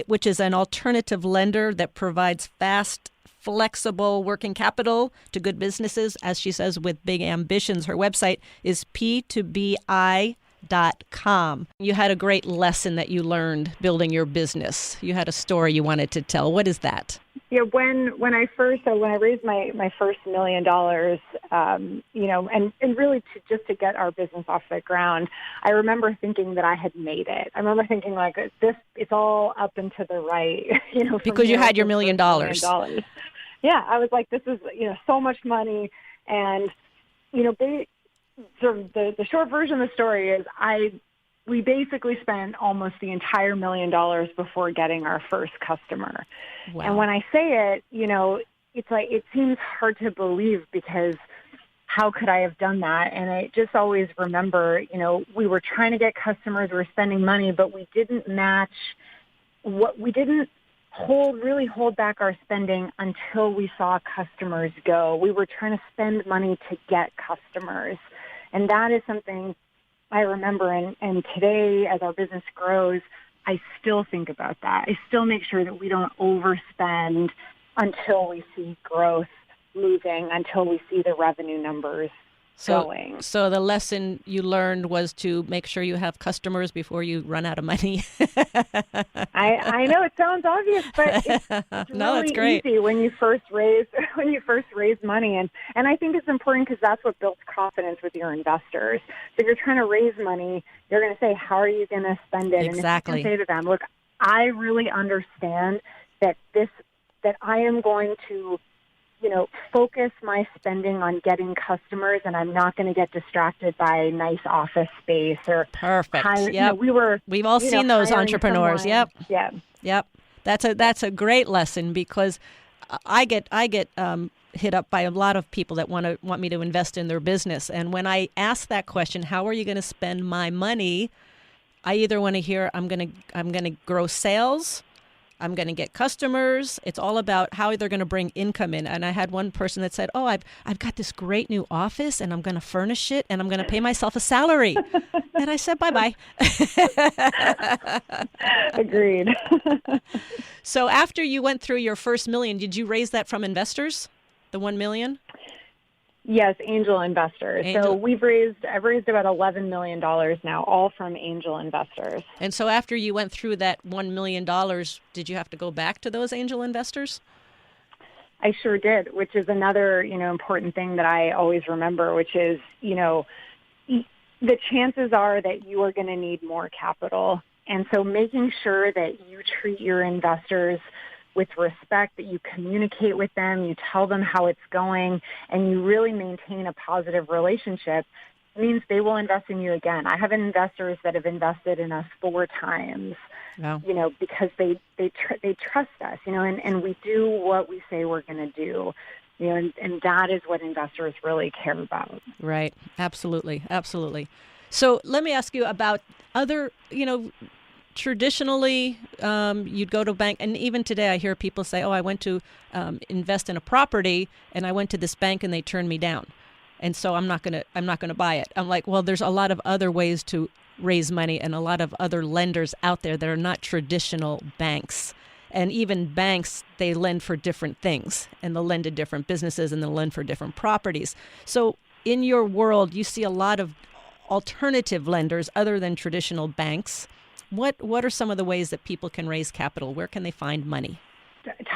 Speaker 3: which is an alternative lender that provides fast, flexible working capital to good businesses, as she says, with big ambitions. Her website is p2bi TheRichDadChannel.com. You had a great lesson that you learned building your business. You had a story you wanted to tell. What is that?
Speaker 6: Yeah, when I raised my first $1 million, and really to get our business off the ground, I remember thinking that I had made it. I remember thinking like it's all up and to the right,
Speaker 3: because you had your $1 million.
Speaker 6: Yeah, I was like, this is so much money, and the short version of the story is we basically spent almost the entire $1 million before getting our first customer. Wow. And when I say it, it's like, it seems hard to believe because how could I have done that? And I just always remember, we were trying to get customers, we were spending money, but we didn't really hold back our spending until we saw customers go. We were trying to spend money to get customers. And that is something I remember, and today as our business grows, I still think about that. I still make sure that we don't overspend until we see growth moving, until we see the revenue numbers going.
Speaker 3: So the lesson you learned was to make sure you have customers before you run out of money.
Speaker 6: I know it sounds obvious, but it's
Speaker 3: no,
Speaker 6: really
Speaker 3: it's great.
Speaker 6: easy when you first raise money, and I think it's important because that's what builds confidence with your investors. So if you're trying to raise money, you're going to say, how are you going to spend it?
Speaker 3: Exactly.
Speaker 6: And if you can say to them, look, I really understand that I am going to focus my spending on getting customers, and I'm not going to get distracted by nice office space or
Speaker 3: perfect. We've all
Speaker 6: seen
Speaker 3: those entrepreneurs.
Speaker 6: Someone.
Speaker 3: Yep. That's a great lesson because I get hit up by a lot of people that want me to invest in their business, and when I ask that question, how are you going to spend my money? I either want to hear I'm going to grow sales. I'm going to get customers. It's all about how they're going to bring income in. And I had one person that said, oh, I've got this great new office and I'm going to furnish it and I'm going to pay myself a salary. And I said, bye-bye.
Speaker 6: Agreed.
Speaker 3: So after you went through your first $1 million, did you raise that from investors, the $1 million?
Speaker 6: Yes, angel investors. So I've raised about $11 million now, all from angel investors.
Speaker 3: And so after you went through that $1 million, did you have to go back to those angel investors?
Speaker 6: I sure did, which is another, important thing that I always remember, which is, the chances are that you are going to need more capital. And so making sure that you treat your investors with respect, that you communicate with them, you tell them how it's going, and you really maintain a positive relationship means they will invest in you again. I have investors that have invested in us 4 times,
Speaker 3: wow.
Speaker 6: Because they trust us, and we do what we say we're going to do, and that is what investors really care about.
Speaker 3: Right. Absolutely. So let me ask you about other, traditionally, you'd go to a bank, and even today I hear people say, I went to invest in a property, and I went to this bank, and they turned me down, and so I'm not gonna buy it. I'm like, well, there's a lot of other ways to raise money, and a lot of other lenders out there that are not traditional banks. And even banks, they lend for different things, and they'll lend to different businesses, and they'll lend for different properties. So in your world, you see a lot of alternative lenders other than traditional banks. What are some of the ways that people can raise capital? Where can they find money?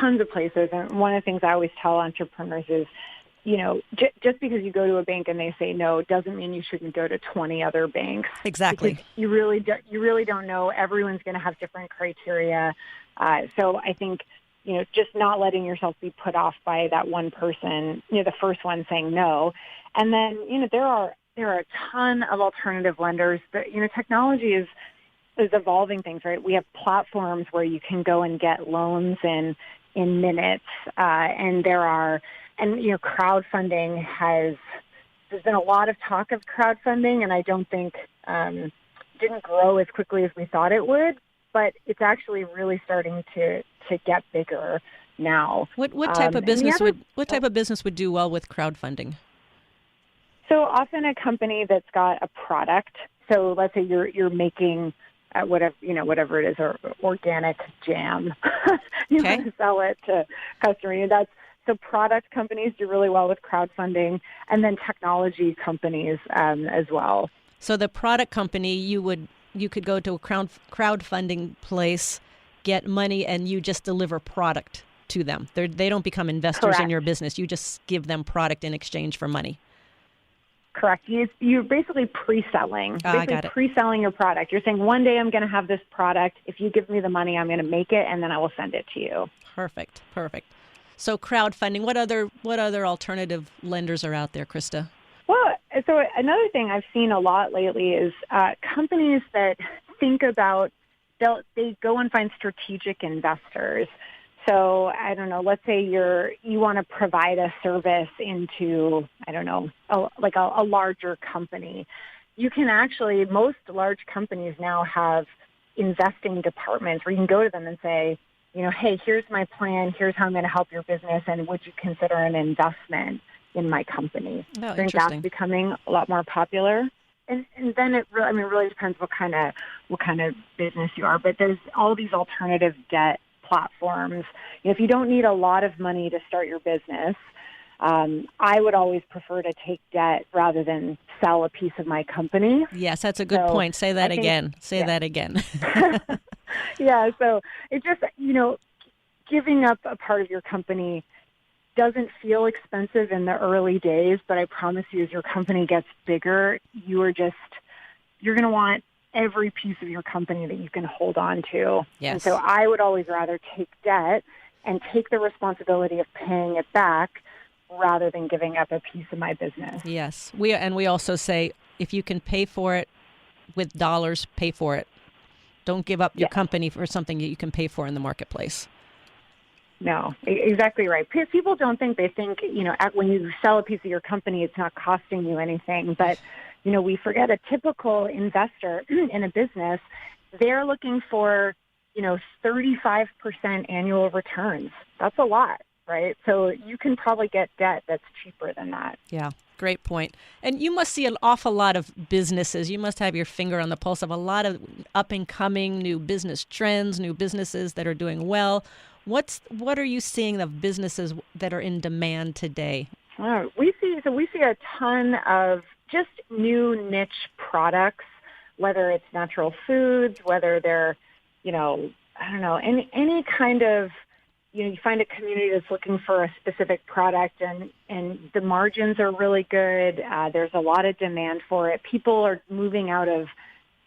Speaker 6: Tons of places. And one of the things I always tell entrepreneurs is, just because you go to a bank and they say no doesn't mean you shouldn't go to 20 other banks.
Speaker 3: Exactly.
Speaker 6: Because you really don't know. Everyone's going to have different criteria. So I think, just not letting yourself be put off by that one person, the first one saying no. And then, there are a ton of alternative lenders. But, technology is evolving things, right? We have platforms where you can go and get loans in minutes, and crowdfunding there's been a lot of talk of crowdfunding, and I don't think didn't grow as quickly as we thought it would, but it's actually really starting to get bigger now.
Speaker 3: What type of business would do well with crowdfunding?
Speaker 6: So often a company that's got a product. So let's say you're making whatever it is, or organic jam. You want to sell it to customers. So product companies do really well with crowdfunding, and then technology companies as well.
Speaker 3: So the product company, you could go to a crowdfunding place, get money, and you just deliver product to them. They don't become investors
Speaker 6: Correct.
Speaker 3: in your business. You just give them product in exchange for money.
Speaker 6: Correct. You're basically pre-selling.
Speaker 3: I got it.
Speaker 6: Pre-selling your product. You're saying, one day I'm going to have this product. If you give me the money, I'm going to make it, and then I will send it to you.
Speaker 3: Perfect. So crowdfunding. What other alternative lenders are out there, Krista?
Speaker 6: Well, so another thing I've seen a lot lately is companies that think about, they go and find strategic investors. So I don't know, let's say you want to provide a service into, I don't know, a larger company. You can actually, most large companies now have investing departments where you can go to them and say, hey, here's my plan, here's how I'm going to help your business, and would you consider an investment in my company?
Speaker 3: Oh,
Speaker 6: I think
Speaker 3: interesting.
Speaker 6: that's becoming a lot more popular. And then it really depends what kind of business you are. But there's all these alternative debt platforms. If you don't need a lot of money to start your business, I would always prefer to take debt rather than sell a piece of my company.
Speaker 3: Yes, that's a good point. Say that again. That again.
Speaker 6: Yeah, so it just, giving up a part of your company doesn't feel expensive in the early days, but I promise you, as your company gets bigger, you're going to want every piece of your company that you can hold on to.
Speaker 3: Yes.
Speaker 6: And so I would always rather take debt and take the responsibility of paying it back rather than giving up a piece of my business.
Speaker 3: Yes. We also say, if you can pay for it with dollars, pay for it. Don't give up your company for something that you can pay for in the marketplace.
Speaker 6: No, exactly right. People don't think, they think, when you sell a piece of your company, it's not costing you anything. But, we forget a typical investor in a business, they're looking for, 35% annual returns. That's a lot, right? So you can probably get debt that's cheaper than that.
Speaker 3: Yeah, great point. And you must see an awful lot of businesses. You must have your finger on the pulse of a lot of up-and-coming new business trends, new businesses that are doing well. What are you seeing of businesses that are in demand today?
Speaker 6: We see a ton of just new niche products, whether it's natural foods, whether they're, any kind of, you find a community that's looking for a specific product, and the margins are really good. There's a lot of demand for it. People are moving out of,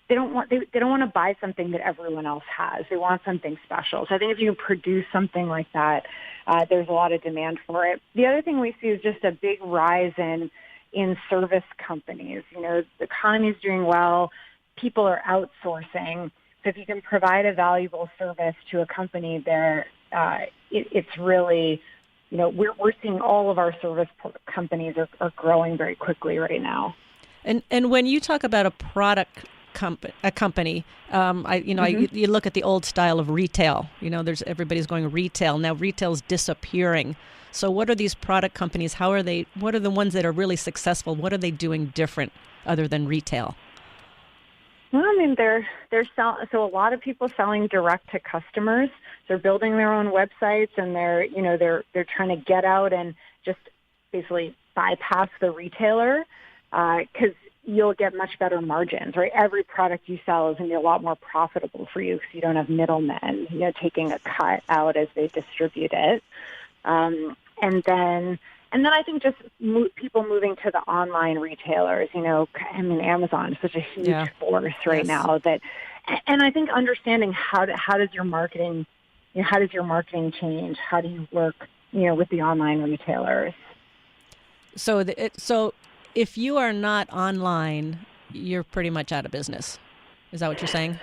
Speaker 6: they don't want to buy something that everyone else has. They want something special. So I think if you can produce something like that, there's a lot of demand for it. The other thing we see is just a big rise in service companies. The economy is doing well. People are outsourcing. So if you can provide a valuable service to a company, it's really, we're seeing all of our service companies are growing very quickly right now.
Speaker 3: And when you talk about a product company, you look at the old style of retail. Everybody's going retail now. Retail's disappearing. So what are these product companies? What are the ones that are really successful? What are they doing different other than retail?
Speaker 6: Well, so a lot of people selling direct to customers. They're building their own websites, and they're trying to get out and just basically bypass the retailer, because you'll get much better margins, right? Every product you sell is going to be a lot more profitable for you because you don't have middlemen, taking a cut out as they distribute it. And then I think just people moving to the online retailers, Amazon is such a huge force right now and I think understanding how does your marketing change? How do you work, with the online retailers?
Speaker 3: So if you are not online, you're pretty much out of business. Is that what you're saying?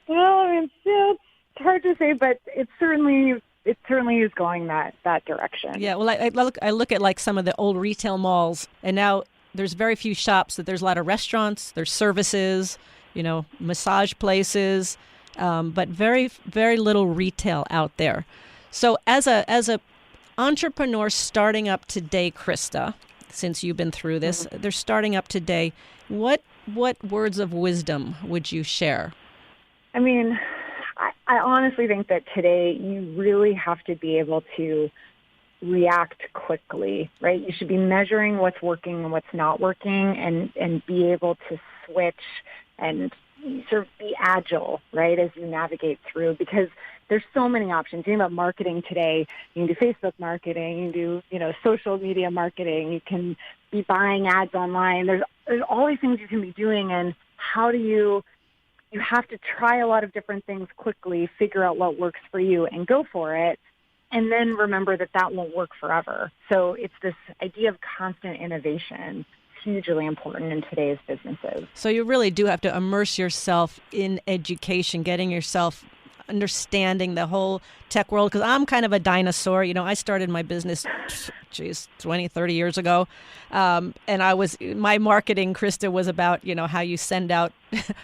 Speaker 6: Well, it's hard to say, but it certainly is going that direction.
Speaker 3: Yeah, well, I look at like some of the old retail malls, and now there's very few shops. That there's a lot of restaurants, there's services, massage places, but very, very little retail out there. So as a entrepreneur starting up today, Krista, since you've been through this, they're starting up today. What words of wisdom would you share?
Speaker 6: I mean, I honestly think that today you really have to be able to, react quickly, right? You should be measuring what's working and what's not working and be able to switch and sort of be agile, right, as you navigate through, because there's so many options. You think about marketing today. You can do Facebook marketing. You can do, social media marketing. You can be buying ads online. There's all these things you can be doing, and how do you have to try a lot of different things quickly, figure out what works for you, and go for it, and then remember that won't work forever. So it's this idea of constant innovation, hugely important in today's businesses.
Speaker 3: So you really do have to immerse yourself in education, getting yourself understanding the whole tech world, because I'm kind of a dinosaur. I started my business 20, 30 years ago. And my marketing, Krista, was about, how you send out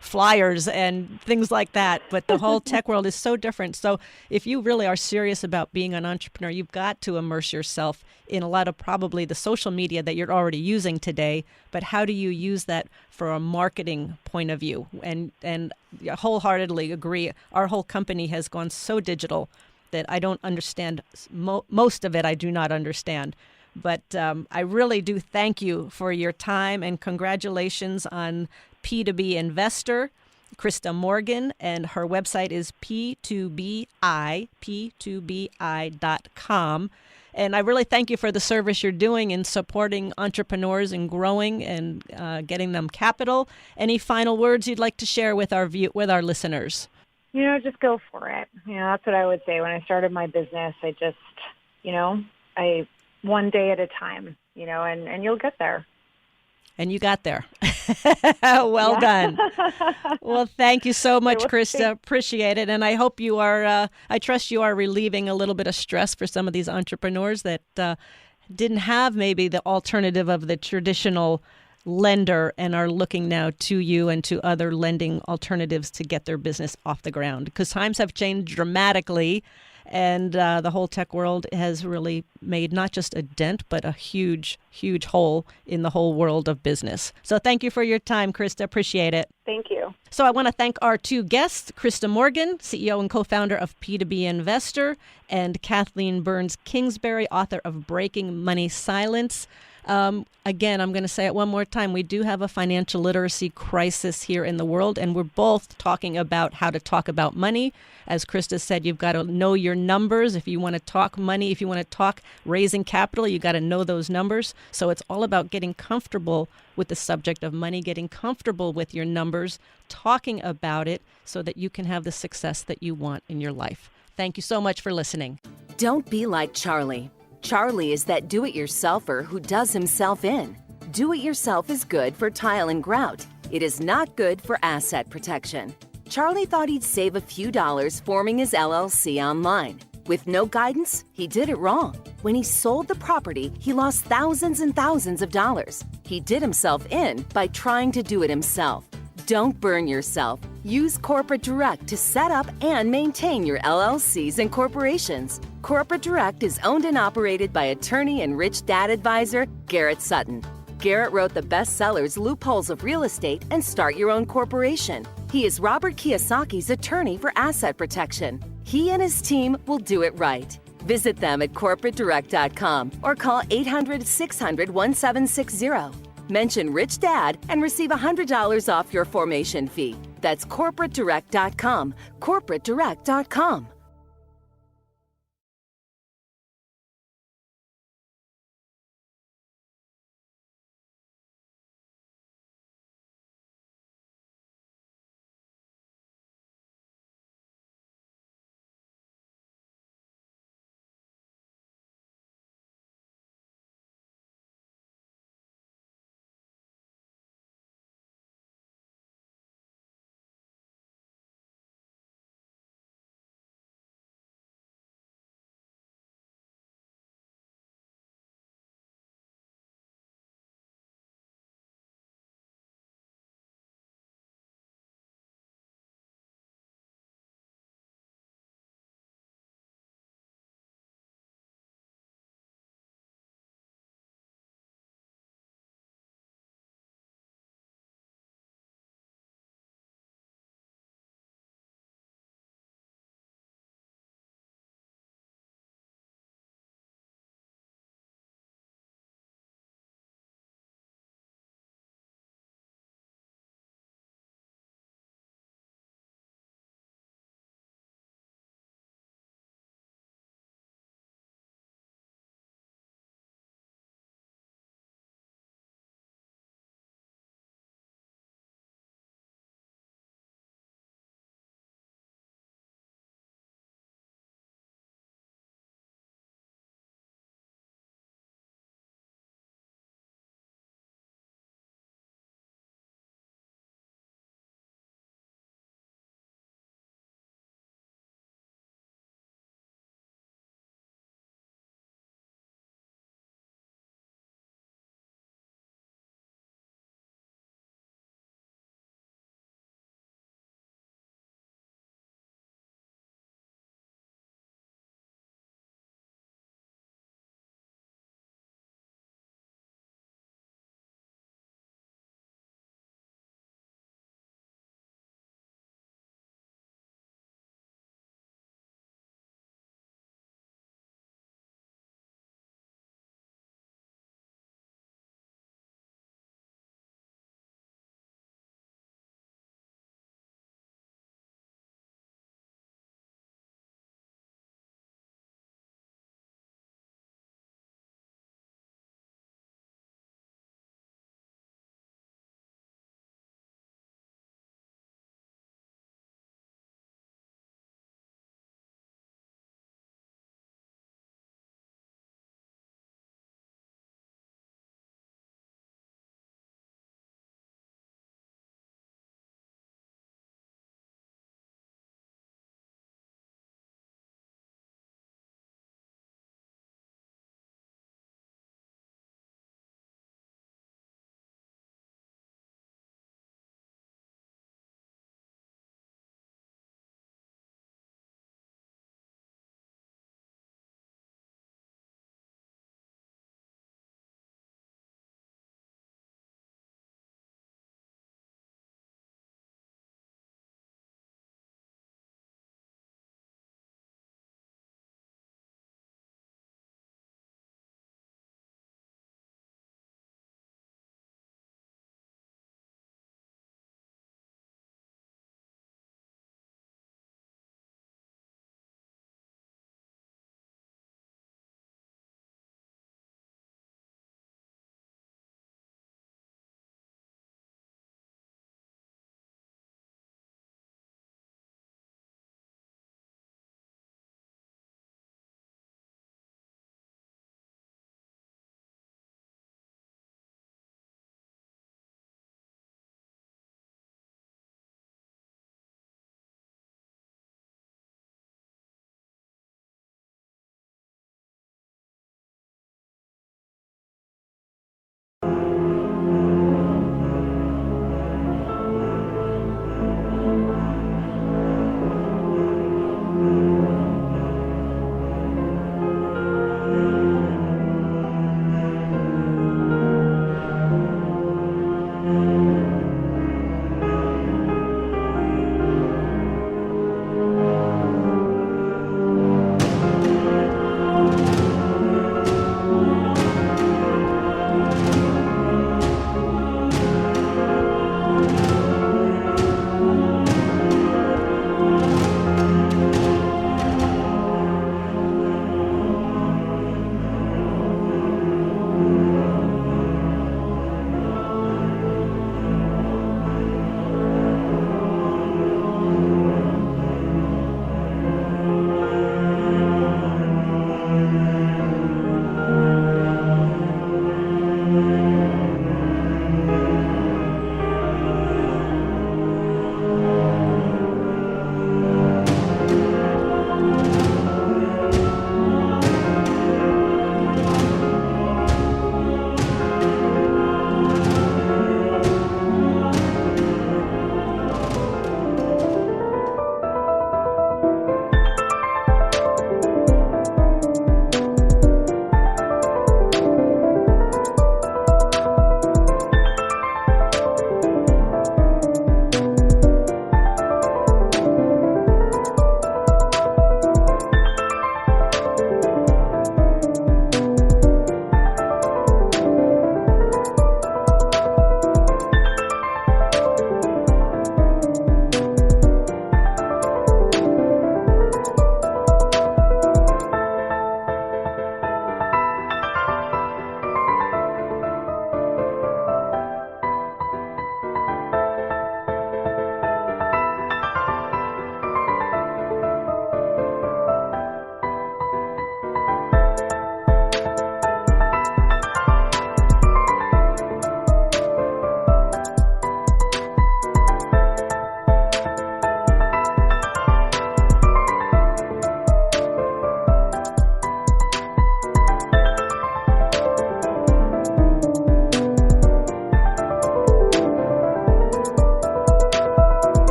Speaker 3: flyers and things like that. But the whole tech world is so different. So if you really are serious about being an entrepreneur, you've got to immerse yourself in a lot of probably the social media that you're already using today. But how do you use that for a marketing point of view? And I wholeheartedly agree. Our whole company has gone so digital that I don't understand. Most of it I do not understand. But I really do thank you for your time, and congratulations on P2B Investor, Krista Morgan, and her website is p2bi.com. And I really thank you for the service you're doing in supporting entrepreneurs and growing and getting them capital. Any final words you'd like to share with our listeners?
Speaker 6: Just go for it. That's what I would say. When I started my business, I just, I one day at a time, and you'll get there.
Speaker 3: And you got there. Well done. Well, thank you so much, Krista. Appreciate it. And I hope you are, I trust you are relieving a little bit of stress for some of these entrepreneurs that didn't have maybe the alternative of the traditional lender and are looking now to you and to other lending alternatives to get their business off the ground. Because times have changed dramatically, and the whole tech world has really made not just a dent, but a huge, huge hole in the whole world of business. So thank you for your time, Krista. Appreciate it.
Speaker 6: Thank you.
Speaker 3: So I want to thank our two guests, Krista Morgan, CEO and co-founder of P2B Investor, and Kathleen Burns-Kingsbury, author of Breaking Money Silence. Again, I'm going to say it one more time. We do have a financial literacy crisis here in the world, and we're both talking about how to talk about money. As Krista said, you've got to know your numbers. If you want to talk money, if you want to talk raising capital, you got to know those numbers. So it's all about getting comfortable with the subject of money, getting comfortable with your numbers, talking about it so that you can have the success that you want in your life. Thank you so much for listening.
Speaker 5: Don't be like Charlie. Charlie is that do-it-yourselfer who does himself in. Do-it-yourself is good for tile and grout. It is not good for asset protection. Charlie thought he'd save a few dollars forming his LLC online. With no guidance, he did it wrong. When he sold the property, he lost thousands and thousands of dollars. He did himself in by trying to do it himself. Don't burn yourself. Use Corporate Direct to set up and maintain your LLCs and corporations. Corporate Direct is owned and operated by attorney and rich dad advisor Garrett Sutton. Garrett wrote the bestsellers Loopholes of Real Estate and Start Your Own Corporation. He is Robert Kiyosaki's attorney for asset protection. He and his team will do it right. Visit them at corporatedirect.com or call 800-600-1760. Mention Rich Dad and receive $100 off your formation fee. That's corporatedirect.com. corporatedirect.com.